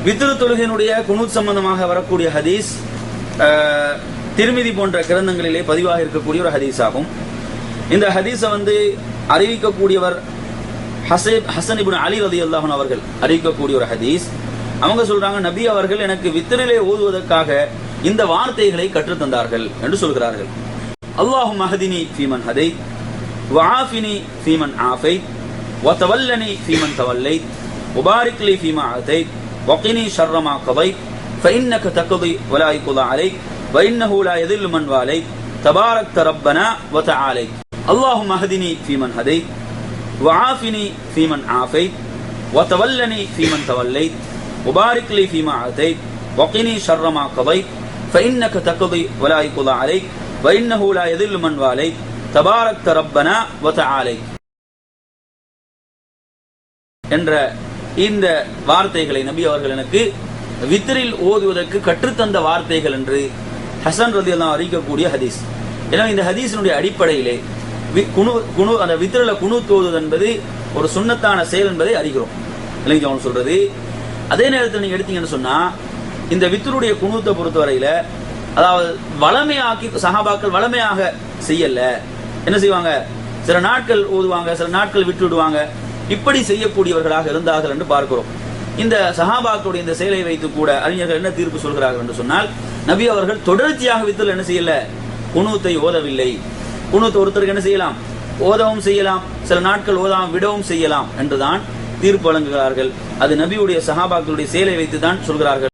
வித்ரு தொழுகையினுடைய குனூத் சம்பந்தமாக வரக்கூடிய ஹதீஸ் திர்மிதி போன்ற கிரந்தங்களிலே பதிவாக இருக்கக்கூடிய ஒரு ஹதீஸ் ஆகும். இந்த ஹதீஸை அறிவிக்கக்கூடியவர் ஹசன் இப்னு அலி ரலியல்லாஹு அன்ஹு அவர்கள் அறிவிக்கக்கூடிய ஒரு ஹதீஸ். அவங்க சொல்றாங்க, நபி அவர்கள் எனக்கு வித்ரிலே ஓதுவதற்காக இந்த வார்த்தைகளை கற்றுத் தந்தார்கள் என்று சொல்கிறார்கள். அல்லாஹும்ம ஹதினி ஃபீமன் ஹதைத் வஆஃபினி ஃபீமன் ஆஃபைத் வதவல்லனி ஃபீமன் தவல்லைத் وبارك لي فيما أعطيت وقني شر ما قضيت فإنك تقضي ولا يقضى عليك وإنه لا يذل من واليت تباركت ربنا وتعاليت اللهم اهدني فيمن هديت وعافني فيمن عافيت وتولني فيمن توليت وبارك لي فيما أعطيت وقني شر ما قضيت فإنك تقضي ولا يقضى عليك وإنه لا يذل من واليت تباركت ربنا وتعاليت என்ற இந்த வார்த்தைகளை நபி அவர்கள் எனக்கு வித்ரில் ஓதுவதற்கு கற்றுத்தந்த வார்த்தைகள் என்று ஹசன் ரலியல்லாஹு அறிவிக்கக்கூடிய ஹதீஸ். எனவே இந்த ஹதீஸினுடைய அடிப்படையிலே அந்த வித்ரில குனூத் ஓதுவது என்பது ஒரு சுன்னத்தான செயல் என்பதை அறிகிறோம் இல்லைங்க அவன் சொல்றது. அதே நேரத்தில் நீங்க எடுத்தீங்கன்னு சொன்னா இந்த வித்ருடைய குனூத்தை பொறுத்தவரையில அதாவது வளமையாக்கி சஹாபாக்கள் வளமையாக செய்யல. என்ன செய்வாங்க, சில நாட்கள் ஓதுவாங்க, சில நாட்கள் விட்டு விடுவாங்க, இப்படி செய்யக்கூடியவர்களாக இருந்தார்கள் என்று பார்க்கிறோம். இந்த சஹாபாக்களுடைய இந்த செயலை வைத்து கூட அறிஞர்கள் என்ன தீர்ப்பு சொல்கிறார்கள் என்று சொன்னால், நபி அவர்கள் தொடர்ச்சியாக வித்தில் என்ன செய்யல, குனூத்தை ஓதவில்லை. குனூத் ஒருத்தருக்கு என்ன செய்யலாம், ஓதவும் செய்யலாம், சில நாட்கள் ஓதாமல் விடவும் செய்யலாம் என்றுதான் தீர்ப்பு வழங்குகிறார்கள். அது நபியுடைய சஹாபாக்களுடைய செயலை வைத்து தான் சொல்கிறார்கள்.